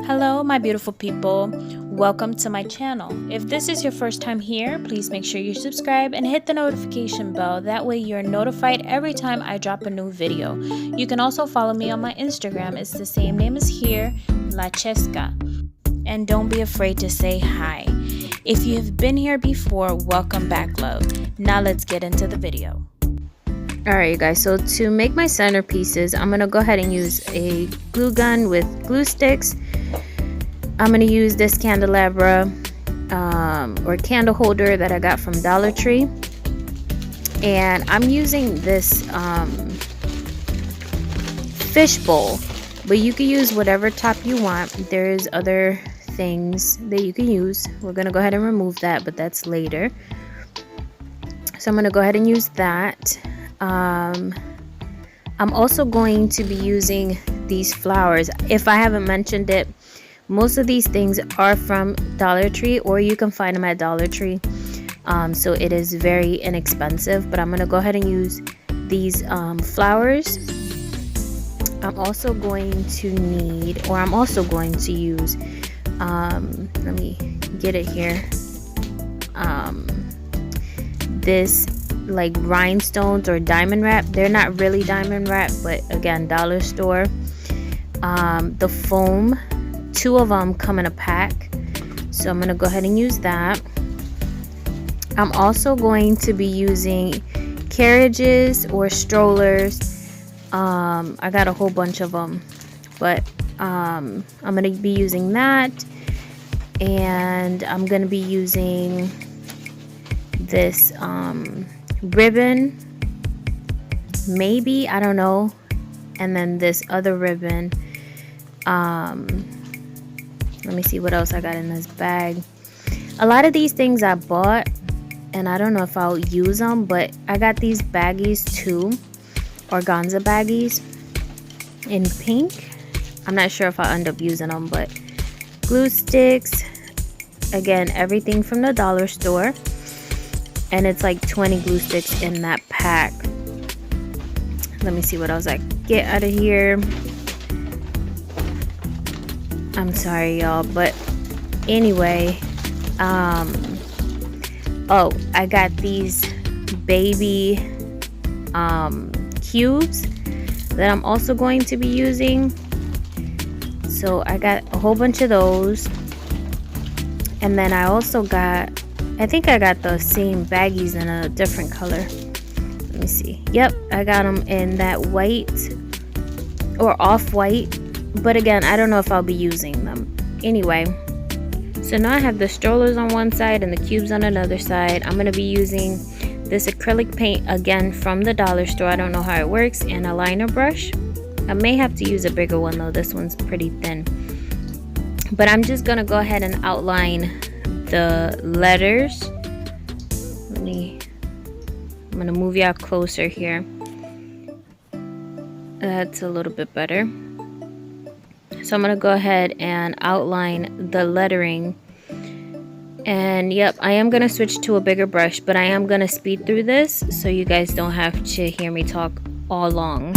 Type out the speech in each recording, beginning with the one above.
Hello, my beautiful people. Welcome to my channel. If this is your first time here, please make sure you subscribe and hit the notification bell. That way you're notified every time I drop a new video. You can also follow me on my Instagram. It's the same name as here, La Chesca. And don't be afraid to say hi. If you have been here before, welcome back, love. Now let's get into the video. Alright you guys, so to make my centerpieces, I'm going to go ahead and use a glue gun with glue sticks. I'm going to use this candelabra or candle holder that I got from Dollar Tree. And I'm using this fish bowl, but you can use whatever top you want. There's other things that you can use. We're going to go ahead and remove that, but that's later. So I'm going to go ahead and use that. I'm also going to be using these flowers. If I haven't mentioned it, most of these things are from Dollar Tree, or you can find them at Dollar Tree. So it is very inexpensive, but I'm going to go ahead and use these flowers. I'm also going to need, or I'm also going to use, let me get it here, this like rhinestones or diamond wrap. They're not really diamond wrap, but again, dollar store. The foam, 2 of them come in a pack, so I'm gonna go ahead and use that. I'm also going to be using carriages or strollers. I got a whole bunch of them, but I'm gonna be using that, and I'm gonna be using this ribbon, maybe, I don't know, and then this other ribbon. Let me see what else I got in this bag. A lot of these things I bought, and I don't know if I'll use them, but I got these baggies too, organza baggies in pink. I'm not sure if I'll end up using them, but glue sticks, again, everything from the dollar store. And it's like 20 glue sticks in that pack. Let me see what else I get out of here. I'm sorry y'all, but anyway, oh, I got these baby cubes that I'm also going to be using. So I got a whole bunch of those, and then I also got, I think I got the same baggies in a different color. Let me see. Yep, I got them in that white or off-white. But again, I don't know if I'll be using them. Anyway, so now I have the strollers on one side and the cubes on another side. I'm going to be using this acrylic paint, again, from the dollar store. I don't know how it works. And a liner brush. I may have to use a bigger one, though. This one's pretty thin. But I'm just going to go ahead and outline the letters. I'm gonna move y'all closer here. That's a little bit better. So I'm gonna go ahead and outline the lettering. And yep, I am gonna switch to a bigger brush, but I am gonna speed through this so you guys don't have to hear me talk all long.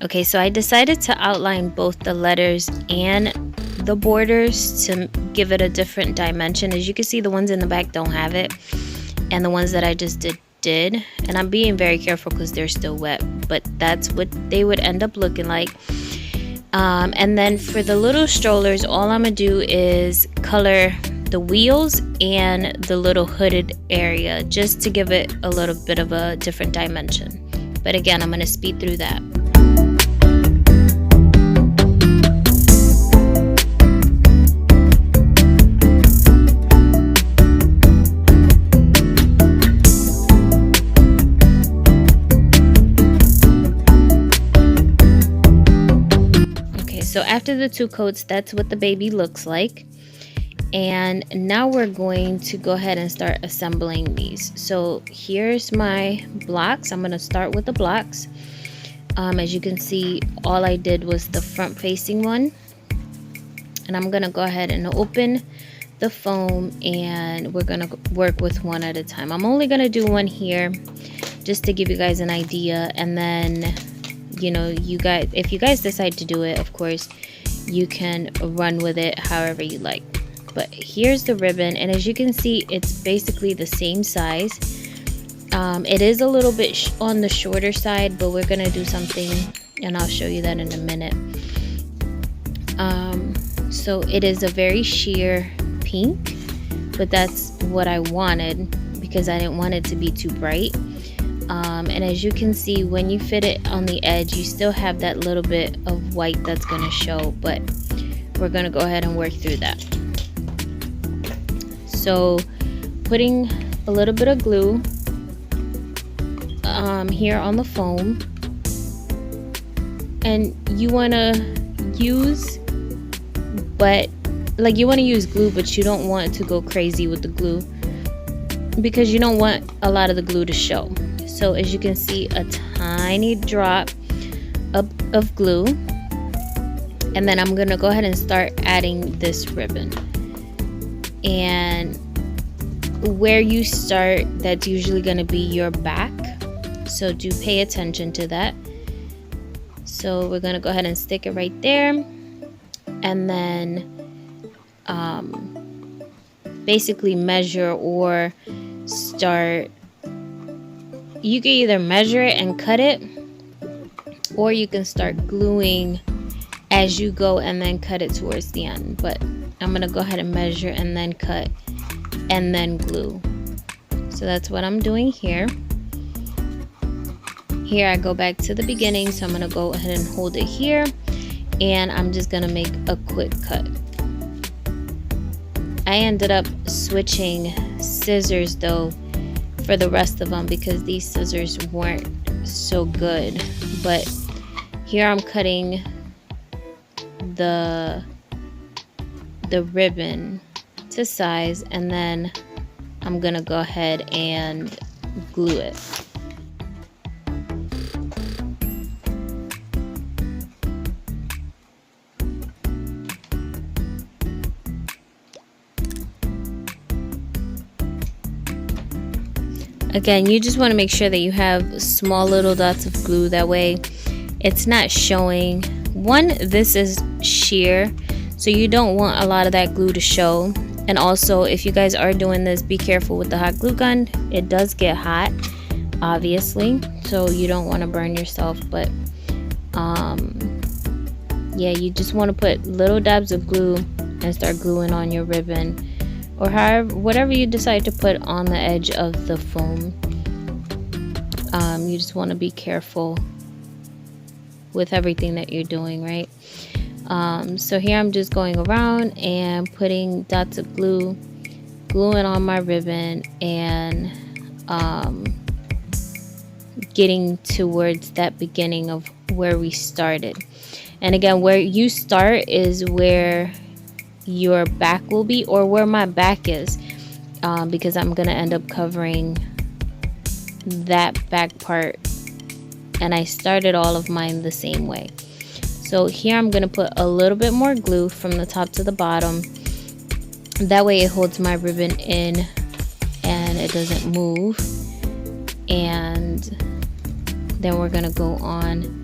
Okay, so I decided to outline both the letters and the borders to give it a different dimension. As you can see, the ones in the back don't have it, and the ones that I just did. And I'm being very careful because they're still wet, but that's what they would end up looking like. And then for the little strollers, all I'm gonna do is color the wheels and the little hooded area, just to give it a little bit of a different dimension. But again, I'm gonna speed through that. So after the 2 coats, that's what the baby looks like. And now we're going to go ahead and start assembling these. So here's my blocks. I'm going to start with the blocks. As you can see, all I did was the front facing one. And I'm going to go ahead and open the foam, and we're going to work with one at a time. I'm only going to do one here just to give you guys an idea, and then if you guys decide to do it, of course you can run with it however you like. But here's the ribbon, and as you can see, it's basically the same size. It is a little bit on the shorter side, but we're gonna do something, and I'll show you that in a minute. So it is a very sheer pink, but that's what I wanted because I didn't want it to be too bright. And as you can see, when you fit it on the edge, you still have that little bit of white that's going to show, but we're going to go ahead and work through that. So putting a little bit of glue here on the foam, and you want to use glue, but you don't want to go crazy with the glue because you don't want a lot of the glue to show. So as you can see, a tiny drop of glue, and then I'm gonna go ahead and start adding this ribbon. And where you start, that's usually gonna be your back, so do pay attention to that. So we're gonna go ahead and stick it right there, and then basically measure or start. You can either measure it and cut it, or you can start gluing as you go and then cut it towards the end. But I'm gonna go ahead and measure and then cut and then glue. So that's what I'm doing here. Here I go back to the beginning, so I'm gonna go ahead and hold it here, and I'm just gonna make a quick cut. I ended up switching scissors though for the rest of them because these scissors weren't so good. But here I'm cutting the ribbon to size, and then I'm gonna go ahead and glue it. Again, you just want to make sure that you have small little dots of glue, that way it's not showing. One, this is sheer, so you don't want a lot of that glue to show. And also, if you guys are doing this, be careful with the hot glue gun. It does get hot, obviously, so you don't want to burn yourself. But yeah, you just want to put little dabs of glue and start gluing on your ribbon, or whatever you decide to put on the edge of the foam. You just want to be careful with everything that you're doing, right? So here I'm just going around and putting dots of glue, gluing on my ribbon, and getting towards that beginning of where we started. And again, where you start is where your back will be, or where my back is, because I'm gonna end up covering that back part, and I started all of mine the same way. So here I'm gonna put a little bit more glue from the top to the bottom, that way it holds my ribbon in and it doesn't move. And then we're gonna go on.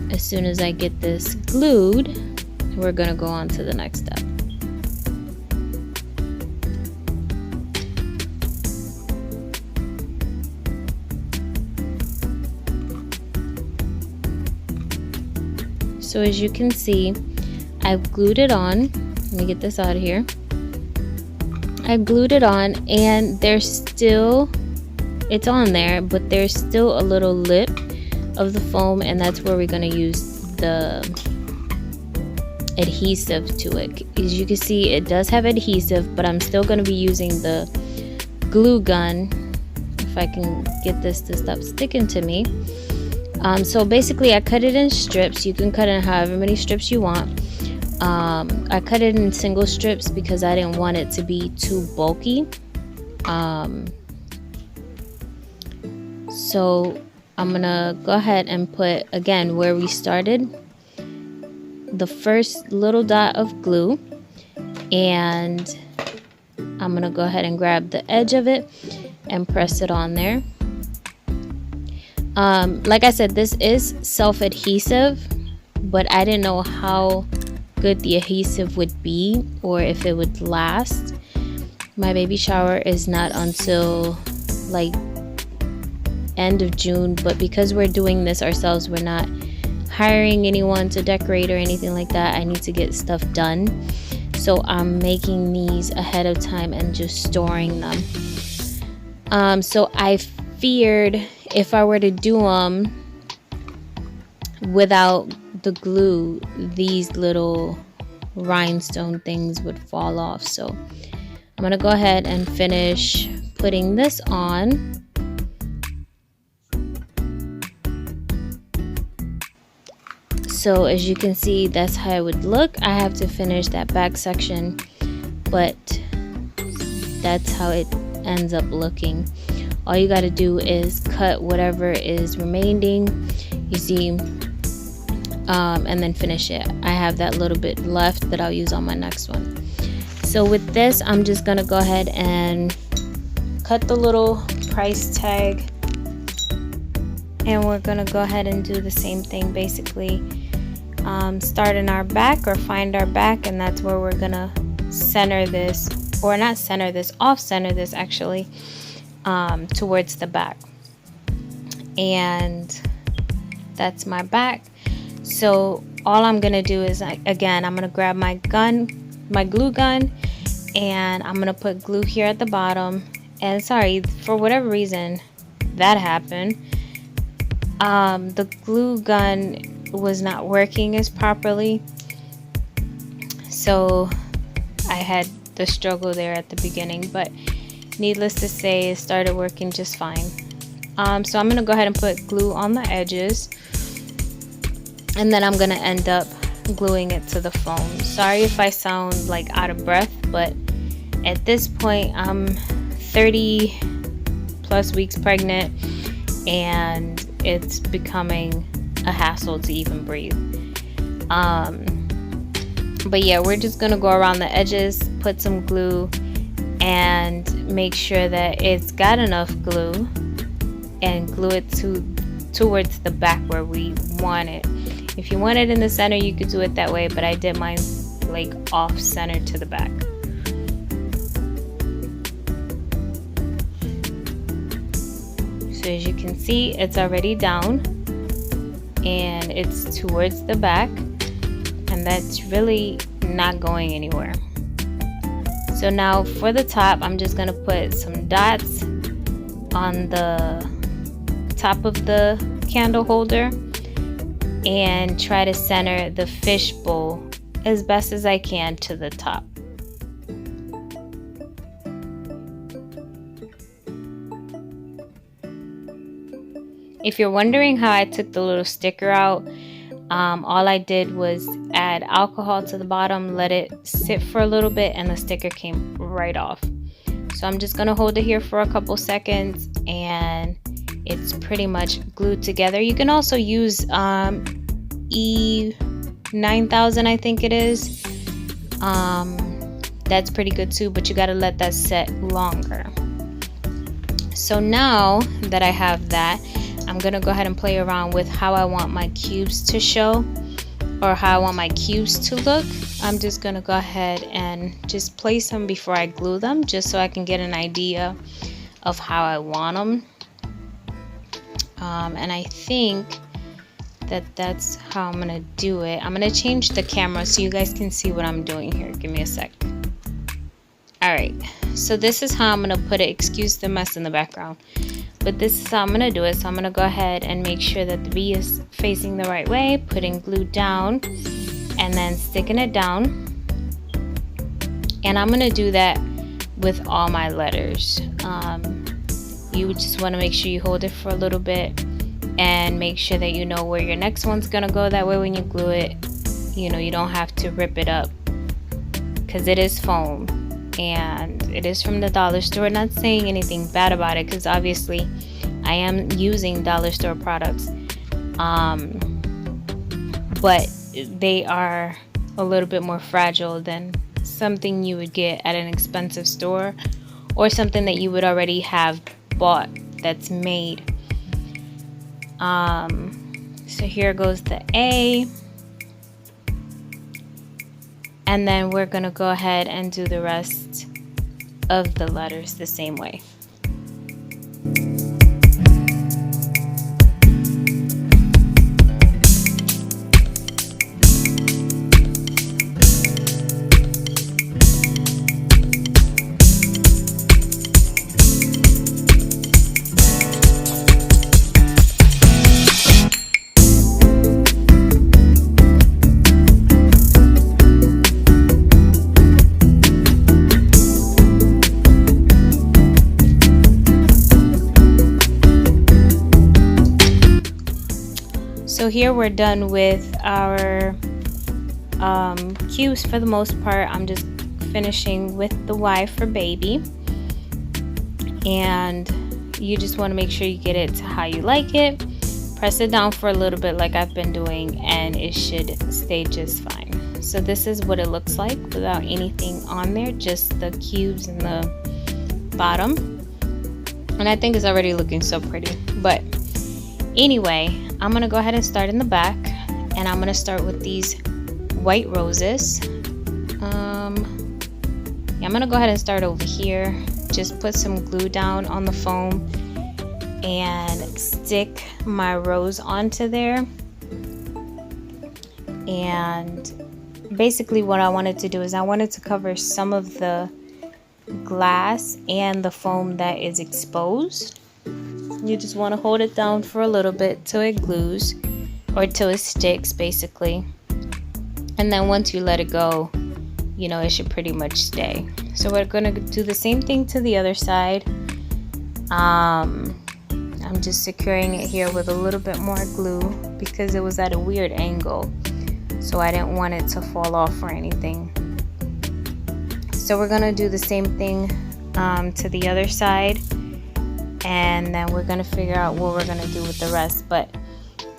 As soon as I get this glued, we're gonna go on to the next step. So as you can see, I've glued it on. Let me get this out of here. I glued it on, and it's on there, but there's still a little lip of the foam, and that's where we're gonna use the adhesive to it. As you can see, it does have adhesive, but I'm still going to be using the glue gun, if I can get this to stop sticking to me. So basically I cut it in strips. You can cut in however many strips you want. I cut it in single strips because I didn't want it to be too bulky. So I'm gonna go ahead and put, again, where we started, the first little dot of glue, and I'm gonna go ahead and grab the edge of it and press it on there. Like I said, this is self-adhesive, but I didn't know how good the adhesive would be or if it would last. My baby shower is not until like end of June, but because we're doing this ourselves, we're not hiring anyone to decorate or anything like that. I need to get stuff done, so I'm making these ahead of time and just storing them. So I feared if I were to do them without the glue, these little rhinestone things would fall off. So I'm gonna go ahead and finish putting this on. So as you can see, that's how it would look. I have to finish that back section, but that's how it ends up looking. All you got to do is cut whatever is remaining, you see, and then finish it. I have that little bit left that I'll use on my next one. So with this, I'm just gonna go ahead and cut the little price tag, and we're gonna go ahead and do the same thing, basically. Start in our back, or find our back, and that's where we're gonna center this, or not center this, off center this actually, towards the back. And that's my back. So all I'm gonna do is, again, I'm gonna grab my gun, my glue gun, and I'm gonna put glue here at the bottom. And sorry, for whatever reason that happened, the glue gun was not working as properly, so I had the struggle there at the beginning, but needless to say, it started working just fine. So I'm gonna go ahead and put glue on the edges, and then I'm gonna end up gluing it to the foam. Sorry if I sound like out of breath, but at this point I'm 30 plus weeks pregnant, and it's becoming a hassle to even breathe. But yeah, we're just gonna go around the edges, put some glue, and make sure that it's got enough glue, and glue it towards the back where we want it. If you want it in the center, you could do it that way, but I did mine like off center to the back. So as you can see, it's already down, and it's towards the back, and that's really not going anywhere. So now for the top, I'm just gonna put some dots on the top of the candle holder and try to center the fish bowl as best as I can to the top. If you're wondering how I took the little sticker out, all I did was add alcohol to the bottom, let it sit for a little bit, and the sticker came right off. So I'm just gonna hold it here for a couple seconds, and it's pretty much glued together. You can also use E9000, I think it is. That's pretty good too, but you gotta let that set longer. So now that I have that, I'm gonna go ahead and play around with how I want my cubes to show, or how I want my cubes to look. I'm just gonna go ahead and just place them before I glue them, just so I can get an idea of how I want them. And I think that that's how I'm gonna do it. I'm gonna change the camera so you guys can see what I'm doing here. Give me a sec. Alright, so this is how I'm gonna put it. Excuse the mess in the background, but this is how I'm gonna do it. So I'm gonna go ahead and make sure that the V is facing the right way, putting glue down, and then sticking it down. And I'm gonna do that with all my letters. You just want to make sure you hold it for a little bit and make sure that you know where your next one's gonna go. That way when you glue it, you know, you don't have to rip it up, because it is foam and it is from the dollar store. Not saying anything bad about it, because obviously I am using dollar store products, but they are a little bit more fragile than something you would get at an expensive store, or something that you would already have bought that's made. So here goes the A, and then we're gonna go ahead and do the rest of the letters the same way. So here we're done with our cubes for the most part. I'm just finishing with the Y for baby, and you just want to make sure you get it to how you like it. Press it down for a little bit like I've been doing, and it should stay just fine. So this is what it looks like without anything on there, just the cubes and the bottom, and I think it's already looking so pretty. But anyway, I'm gonna go ahead and start in the back, and I'm gonna start with these white roses. I'm gonna go ahead and start over here. Just put some glue down on the foam and stick my rose onto there. And basically what I wanted to do is I wanted to cover some of the glass and the foam that is exposed. You just want to hold it down for a little bit till it glues, or till it sticks basically, and then once you let it go, you know, it should pretty much stay. So we're going to do the same thing to the other side. I'm just securing it here with a little bit more glue because it was at a weird angle, so I didn't want it to fall off or anything. So we're going to do the same thing to the other side, and then we're gonna figure out what we're gonna do with the rest. But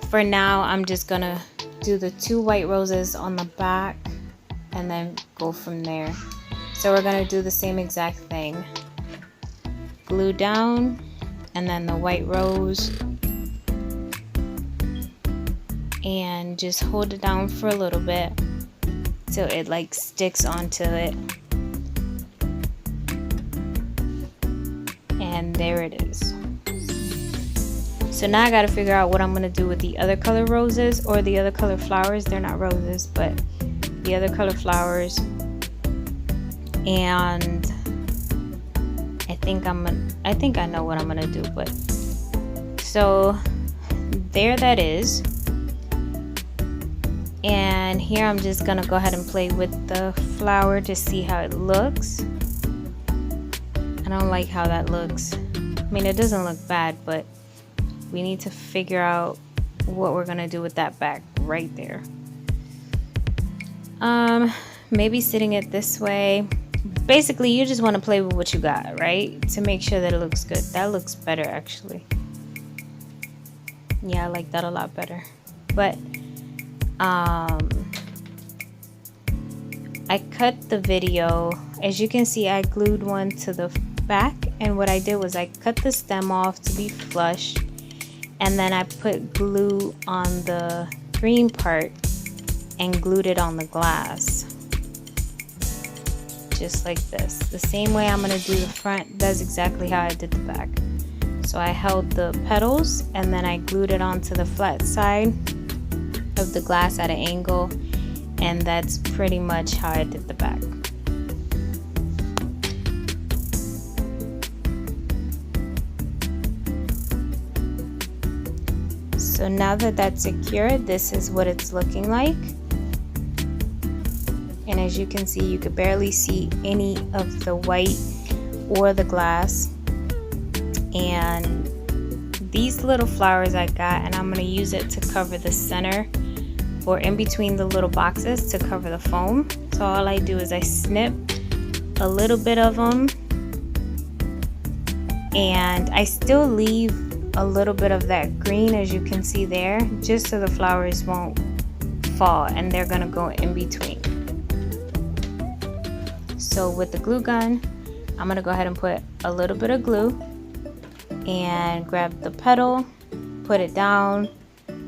for now, I'm just gonna do the 2 white roses on the back and then go from there. So we're gonna do the same exact thing. Glue down, and then the white rose, and just hold it down for a little bit till it like sticks onto it. And there it is. So now I got to figure out what I'm going to do with the other color roses, or the other color flowers. They're not roses, but the other color flowers. And I think I know what I'm going to do. But so there that is. And here I'm just going to go ahead and play with the flower to see how it looks. I don't like how that looks. I mean, it doesn't look bad, but we need to figure out what we're gonna do with that back right there. Maybe sitting it this way. Basically, you just want to play with what you got, right? To make sure that it looks good. That looks better, actually. Yeah, I like that a lot better. But I cut the video. As you can see, I glued one to the back, and what I did was I cut the stem off to be flush, and then I put glue on the green part and glued it on the glass, just like this. The same way I'm going to do the front, that's exactly how I did the back. So I held the petals, and then I glued it onto the flat side of the glass at an angle, and that's pretty much how I did the back. So now that that's secured, this is what it's looking like. And as you can see, you could barely see any of the white or the glass. And these little flowers I got, and I'm going to use it to cover the center or in between the little boxes to cover the foam. So all I do is I snip a little bit of them, and I still leave a little bit of that green, as you can see there, just so the flowers won't fall and they're gonna go in between. So with the glue gun, I'm gonna go ahead and put a little bit of glue and grab the petal, put it down,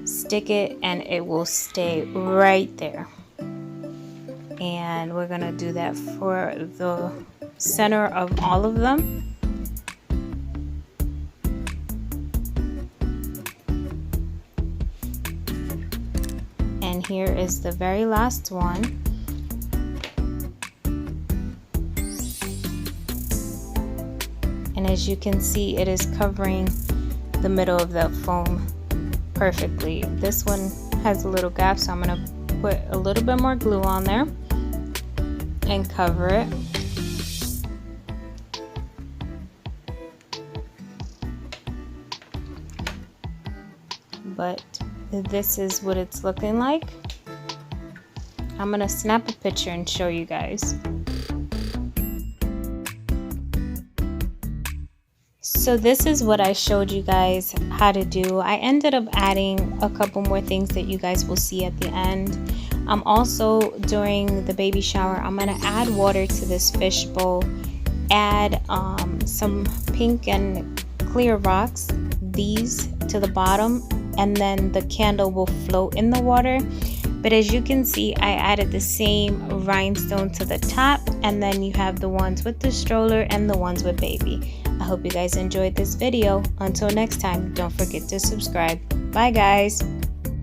stick it, and it will stay right there. And we're gonna do that for the center of all of them. And here is the very last one. And as you can see, it is covering the middle of the foam perfectly. This one has a little gap, so I'm going to put a little bit more glue on there and cover it. But this is what it's looking like. I'm gonna snap a picture and show you guys. So this is what I showed you guys how to do. I ended up adding a couple more things that you guys will see at the end. I'm also, during the baby shower, I'm gonna add water to this fish bowl, add some pink and clear rocks, these to the bottom, and then the candle will float in the water. But as you can see, I added the same rhinestone to the top, and then you have the ones with the stroller and the ones with baby. I hope you guys enjoyed this video. Until next time, don't forget to subscribe. Bye guys.